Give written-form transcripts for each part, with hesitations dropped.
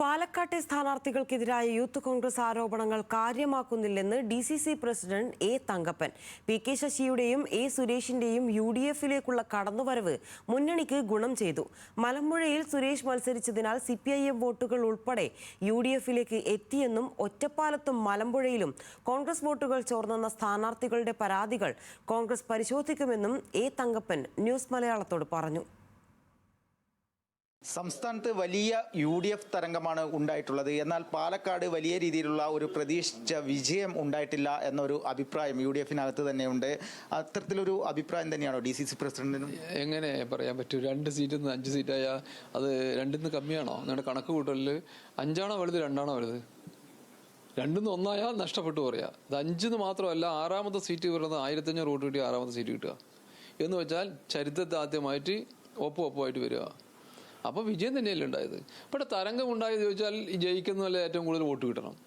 പാലക്കാട്ടെ സ്ഥാനാർത്ഥികൾക്കെതിരായ youth Congress ആരോപണങ്ങൾ കാര്യമാക്കുന്നില്ലെന്ന് DCC president A Thankappan. PK ശശിയുടെയും എ സുരേഷിന്റെയും UDF-ലേക്കുള്ള കടന്നുവരവ് മുന്നണിക്ക് ഗുണം ചെയ്തു. മലമ്പുഴയിൽ സുരേഷ് മത്സരിച്ചതിനാൽ CPIM വോട്ടുകൾ ഉൾപ്പെടെ UDF-ലേക്ക് എത്തിയെന്നും ഒറ്റപ്പാലത്തും മലമ്പുഴയിലും കോൺഗ്രസ് വോട്ടുകൾ ചോർന്നെന്ന സ്ഥാനാർത്ഥികളുടെ പരാതികൾ കോൺഗ്രസ് പരിശോധിക്കുമെന്നും എ തങ്കപ്പൻ ന്യൂസ് മലയാളത്തോട് പറഞ്ഞു. സംസ്ഥാനത്ത് വലിയ UDF തരംഗമാണ് ഉണ്ടായിട്ടുള്ളത്. എന്നാൽ പാലക്കാട് വലിയ രീതിയിലുള്ള ഒരു പ്രതീക്ഷിച്ച വിജയം ഉണ്ടായിട്ടില്ല എന്നൊരു അഭിപ്രായം UDF-നകത്ത് തന്നെയുണ്ട്. അത്തരത്തിലൊരു അഭിപ്രായം തന്നെയാണോ DCC പ്രസിഡന്റിനും? എങ്ങനെ പറയാൻ പറ്റൂ? 2 സീറ്റിൽ നിന്ന് 5 സീറ്റായ അത് 2-ന്ന് കമ്മിയാണോ? നിങ്ങളുടെ കണക്ക് കൂട്ടലിൽ 5ആണോ വലുത് 2ആണോ വലുത്? 2-ന്ന് 1 നഷ്ടപ്പെട്ടു പറയാ. അത് 5-ന്ന് മാത്രമല്ല, 6ാമത്തെ സീറ്റ് വരുന്നത് 1500 വോട്ട് കിട്ടി 6ാമത്തെ സീറ്റ് കിട്ടുക എന്ന് വെച്ചാൽ ചരിത്രത്തിൽ ആദ്യമായിട്ട് ഒപ്പമായിട്ട് വരിക. അപ്പോൾ വിജയം തന്നെയല്ലേ ഉണ്ടായത്. ഇവിടെ തരംഗം ഉണ്ടായത് ചോദിച്ചാൽ ഈ ജയിക്കുന്നതല്ലേ ഏറ്റവും കൂടുതൽ വോട്ട് കിട്ടണം.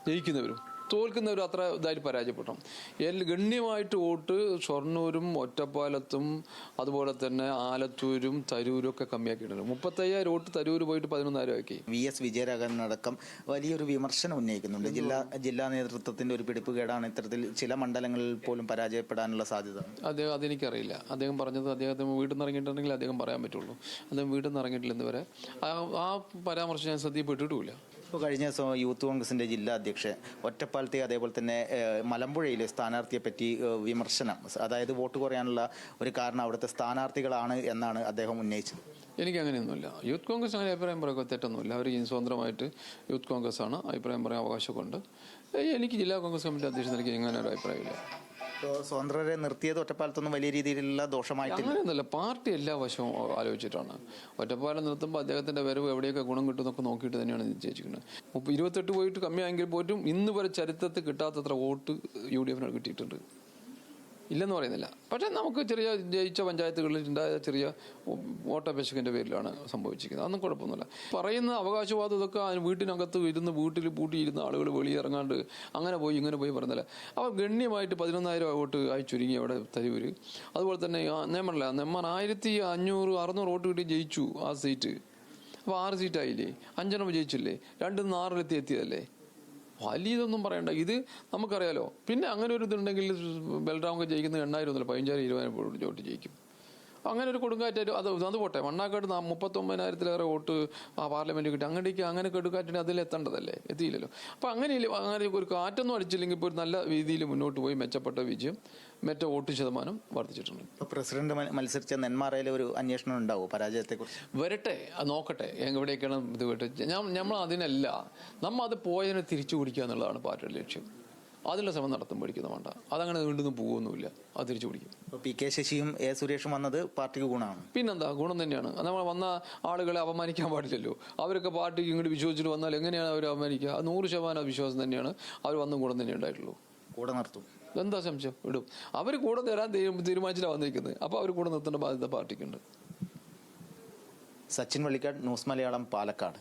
ജയിക്കുന്നവരും തോൽക്കുന്നവരും അത്ര ഇതായിട്ട് പരാജയപ്പെടണം. ഗണ്യമായിട്ട് വോട്ട് ഷൊർണൂരും ഒറ്റപ്പാലത്തും അതുപോലെ തന്നെ ആലത്തൂരും തരൂരും ഒക്കെ കമ്മിയാക്കിയിട്ടുണ്ട്. 35,000 വോട്ട് തരൂർ പോയിട്ട് 11,000 ആക്കി. VS വിജയരാഘവനടക്കം വലിയൊരു വിമർശനം ഉന്നയിക്കുന്നുണ്ട്. ജില്ലാ നേതൃത്വത്തിന്റെ ഒരു പിടിപ്പുകേടാണ് ഇത്തരത്തിൽ ചില മണ്ഡലങ്ങളിൽ പോലും പരാജയപ്പെടാനുള്ള സാധ്യത. അതെനിക്കറിയില്ല. അദ്ദേഹം പറഞ്ഞത് അദ്ദേഹത്തിന് വീട്ടിൽ നിന്ന് ഇറങ്ങിയിട്ടുണ്ടെങ്കിൽ അദ്ദേഹം പറയാൻ പറ്റുള്ളൂ. അദ്ദേഹം വീട്ടിൽ നിന്ന് ഇറങ്ങിയിട്ടില്ല എന്ന് വരെ ആ പരാമർശം ഞാൻ ശ്രദ്ധയിൽപ്പെട്ടിട്ടുമില്ല. ഇപ്പോൾ കഴിഞ്ഞ ദിവസം യൂത്ത് കോൺഗ്രസിന്റെ ജില്ലാ അധ്യക്ഷൻ ഒറ്റപ്പാലത്തെ അതേപോലെ തന്നെ മലമ്പുഴയിലെ സ്ഥാനാർത്ഥിയെ പറ്റി വിമർശനം, അതായത് വോട്ട് കുറയാനുള്ള ഒരു കാരണം അവിടുത്തെ സ്ഥാനാർത്ഥികളാണ് എന്നാണ് അദ്ദേഹം ഉന്നയിച്ചത്. എനിക്ക് അങ്ങനെയൊന്നുമില്ല. യൂത്ത് കോൺഗ്രസ് അങ്ങനെ അഭിപ്രായം പറയുക തെറ്റൊന്നുമില്ല. അവർ സ്വതന്ത്രമായിട്ട് യൂത്ത് കോൺഗ്രസ് ആണ്, അഭിപ്രായം പറയാൻ അവകാശമുണ്ട്. എനിക്ക് ജില്ലാ കോൺഗ്രസ് കമ്മിറ്റി അധ്യക്ഷൻ എനിക്ക് അങ്ങനെ ഒരു അഭിപ്രായമില്ല. സ്വതന്ത്രരെ നിർത്തിയത് ഒറ്റപ്പാലത്തൊന്നും വലിയ രീതിയിലുള്ള ദോഷമായിട്ടില്ല. അങ്ങനെയൊന്നുമില്ല. പാർട്ടി എല്ലാ വശവും ആലോചിച്ചിട്ടാണ്. ഒറ്റപ്പാലം നിർത്തുമ്പോൾ അദ്ദേഹത്തിന്റെ വരവ് എവിടെയൊക്കെ ഗുണം കിട്ടുന്നൊക്കെ നോക്കിയിട്ട് തന്നെയാണ് നിശ്ചയിച്ചിരിക്കുന്നത്. 28 പോയിട്ട് കമ്മിയായെങ്കിൽ പോലും ഇന്ന് വരെ ചരിത്രത്തിൽ കിട്ടാത്തത്ര വോട്ട് UDF-ന് കിട്ടിയിട്ടുണ്ട്. ഇല്ലെന്ന് പറയുന്നില്ല. പക്ഷേ നമുക്ക് ചെറിയ ജയിച്ച പഞ്ചായത്തുകളിൽ ഉണ്ടായ ചെറിയ വോട്ടപേക്ഷകന്റെ പേരിലാണ് സംഭവിച്ചിരിക്കുന്നത്. അതൊന്നും കുഴപ്പമൊന്നുമില്ല. പറയുന്ന അവകാശവാദം ഇതൊക്കെ വീട്ടിനകത്ത് വീട്ടിൽ പൂട്ടിയിരുന്ന ആളുകൾ വെളിയിറങ്ങാണ്ട് അങ്ങനെ പോയി ഇങ്ങനെ പോയി പറഞ്ഞില്ല. അവർ ഗണ്യമായിട്ട് 11,000 വോട്ട് ആയി ചുരുങ്ങി അവിടെ തരൂര്. അതുപോലെ തന്നെ നെമ്മർ 1500-600 വോട്ട് കിട്ടി ജയിച്ചു ആ സീറ്റ്. അപ്പോൾ 6 സീറ്റായില്ലേ, 5 ജയിച്ചില്ലേ, 2-ന്ന് 6 എത്തിയതല്ലേ. വലിയ ഇതൊന്നും പറയണ്ട. ഇത് നമുക്കറിയാലോ. പിന്നെ അങ്ങനെ ഒരു ഇതുണ്ടെങ്കിൽ ബൽറാമൊക്കെ ജയിക്കുന്നത് 8,000 15,000-20,000 വോട്ട് ജയിക്കും. അങ്ങനെ ഒരു കൊടുങ്കാറ്റ് അത് പോട്ടെ. മണ്ണാക്കാട് 39,000-ലേറെ വോട്ട് ആ പാർലമെന്റ് കിട്ടി. അങ്ങനെ കൊടുങ്കാറ്റിന് അതിൽ എത്തേണ്ടതല്ലേ, എത്തിയില്ലല്ലോ. അപ്പോൾ അങ്ങനെ ഒരു കാറ്റൊന്നും അടിച്ചില്ലെങ്കിൽ ഇപ്പോൾ ഒരു നല്ല രീതിയിൽ മുന്നോട്ട് പോയി മെച്ചപ്പെട്ട വിജയം, വോട്ട് ശതമാനം വർദ്ധിച്ചിട്ടുണ്ട്. ഇപ്പോൾ പ്രസിഡന്റ് മത്സരിച്ച നെന്മാറയിലെ ഒരു അന്വേഷണം ഉണ്ടാവും പരാജയത്തെക്കുറിച്ച്. വരട്ടെ, നോക്കട്ടെ എവിടെയൊക്കെയാണ് ഇത് വിട്ട്. നമ്മൾ അതിനല്ല, അത് പോയതിനെ തിരിച്ചു പിടിക്കുക എന്നുള്ളതാണ് പാർട്ടിയുടെ ലക്ഷ്യം. അതിനുള്ള ശ്രമം നടത്തും. പഠിക്കുന്ന വേണ്ട, അതങ്ങനെ വീണ്ടും പോകുമൊന്നുമില്ല. അത് തിരിച്ചു പിടിക്കും. PK ശശിയും എ സുരേഷും വന്നത് പാർട്ടിക്ക് ഗുണമാണ്. പിന്നെന്താ, ഗുണം തന്നെയാണ്. നമ്മൾ വന്ന ആളുകളെ അപമാനിക്കാൻ പാടില്ലല്ലോ. അവരൊക്കെ പാർട്ടിക്ക് ഇങ്ങോട്ട് വിശ്വസിച്ചിട്ട് വന്നാൽ എങ്ങനെയാണ് അവർ അപമാനിക്കുക? 100% വിശ്വാസം തന്നെയാണ്. അവർ വന്നും ഗുണം തന്നെ ഉണ്ടായിട്ടുള്ളൂ. കൂടെ നിർത്തും. എന്താ സംശയം? വിടും. അവർ കൂടെ തരാൻ തീരുമാനിച്ചിട്ടാണ് വന്നിരിക്കുന്നത്. അപ്പോൾ അവർ കൂടെ നിർത്തേണ്ട ബാധ്യത പാർട്ടിക്കുണ്ട്. സച്ചിൻ വള്ളിക്കാട്, ന്യൂസ് മലയാളം, പാലക്കാട്.